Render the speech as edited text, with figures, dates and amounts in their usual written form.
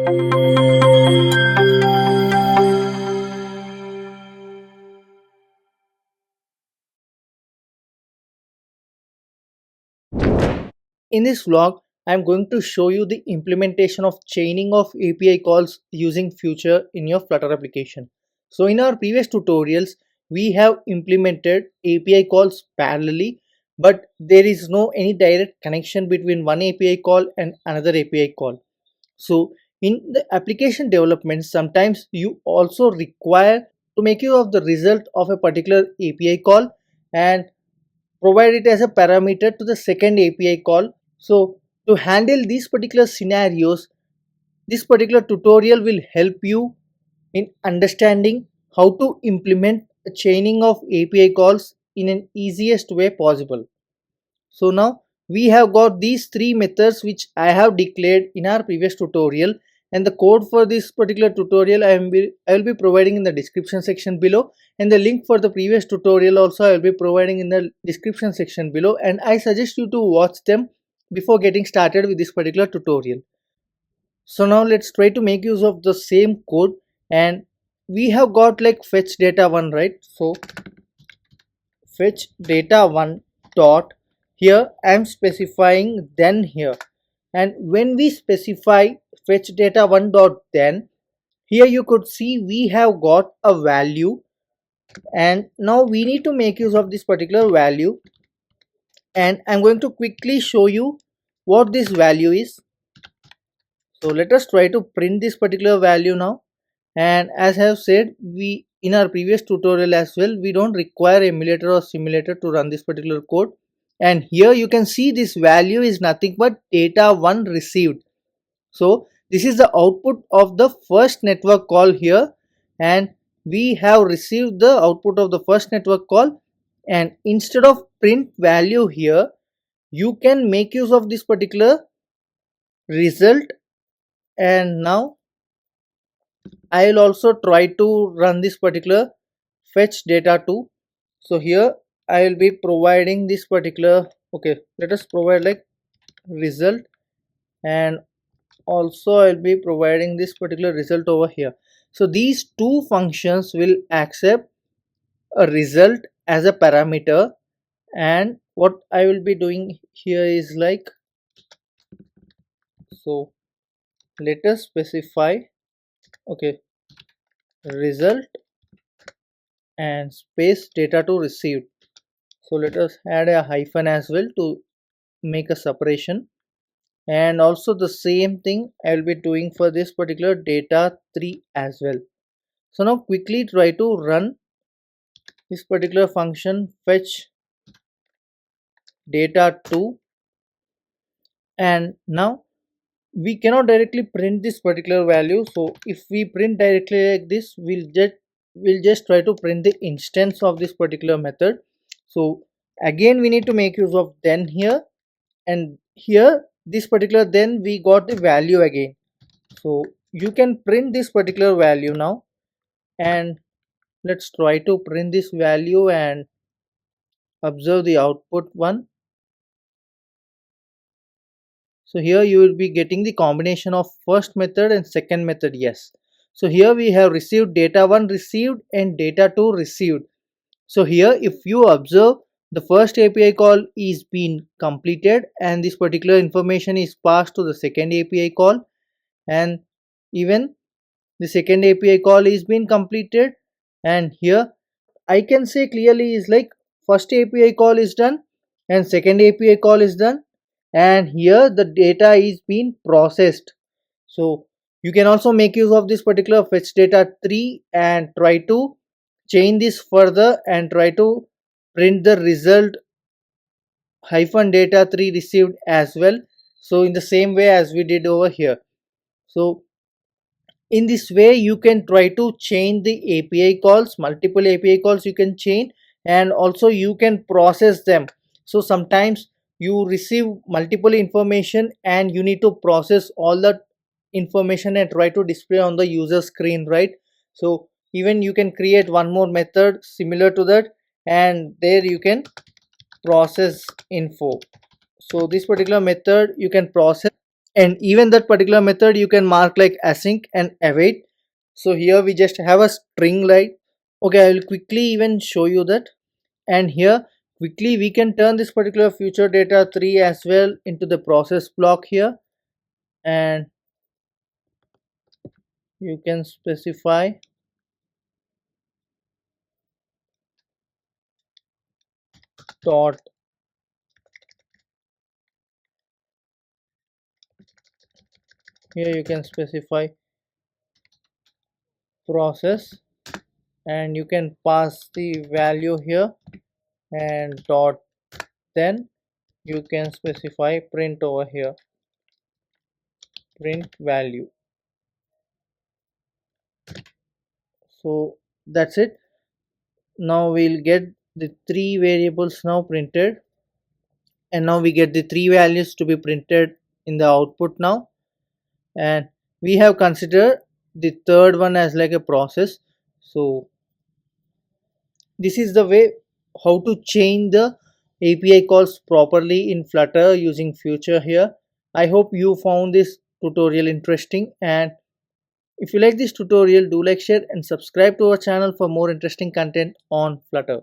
In this vlog, I am going to show you the implementation of chaining of API calls using Flutter in your Flutter application. So in our previous tutorials, we have implemented API calls parallelly, but there is no any direct connection between one API call and another API call. So in the application development, sometimes you also require to make use of the result of a particular API call and provide it as a parameter to the second API call. So to handle these particular scenarios, this particular tutorial will help you in understanding how to implement a chaining of API calls in an easiest way possible. So now we have got these three methods which I have declared in our previous tutorial, and the code for this particular tutorial I will be providing in the description section below, and the link for the previous tutorial also I will be providing in the description section below, and I suggest you to watch them before getting started with this particular tutorial. So now let's try to make use of the same code, and we have got like fetch data 1, right? So fetch data 1 dot, here I am specifying then here, and when we specify fetch data 1 dot then, here you could see we have got a value, and now we need to make use of this particular value, and I'm going to quickly show you what this value is. So let us try to print this particular value now. And as I have said, we in our previous tutorial as well, we don't require emulator or simulator to run this particular code. And here you can see this value is nothing but data 1 received. So this is the output of the first network call here, and we have received the output of the first network call, and instead of print value here, you can make use of this particular result. And now I will also try to run this particular fetch data 2. So here I will be providing this particular, okay, let us provide like result, and also I will be providing this particular result over here. So these two functions will accept a result as a parameter, and what I will be doing here is like, so let us specify, okay, result and space data to received. So let us add a hyphen as well to make a separation, and also the same thing I will be doing for this particular data 3 as well. So now quickly try to run this particular function fetch data 2, and now we cannot directly print this particular value. So if we print directly like this, we'll just try to print the instance of this particular method. So again we need to make use of then here, and here this particular then we got the value again. So you can print this particular value now, and let's try to print this value and observe the output one. So here you will be getting the combination of first method and second method, yes. So here we have received data 1 received and data 2 received. So here if you observe, the first API call is being completed and this particular information is passed to the second API call, and even the second API call is being completed, and here I can say clearly is like first API call is done and second API call is done, and here the data is being processed. So you can also make use of this particular fetch data 3 and try to chain this further and try to print the result hyphen data 3 received as well. So in the same way as we did over here. So in this way you can try to chain the API calls, multiple API calls you can chain, and also you can process them. So sometimes you receive multiple information and you need to process all the information and try to display on the user screen, right? So even you can create one more method similar to that, and there you can process info. So this particular method you can process, and even that particular method you can mark like async and await. So here we just have a string like, okay, I will quickly even show you that. And here quickly we can turn this particular future data 3 as well into the process block here, and you can specify dot, here you can specify process, and you can pass the value here, and dot, then you can specify print over here, print value. So that's it. Now we'll get the three variables now printed, and now we get the three values to be printed in the output now. And we have considered the third one as like a process. So this is the way how to change the API calls properly in Flutter using Future here. I hope you found this tutorial interesting, and if you like this tutorial, do like, share and subscribe to our channel for more interesting content on Flutter.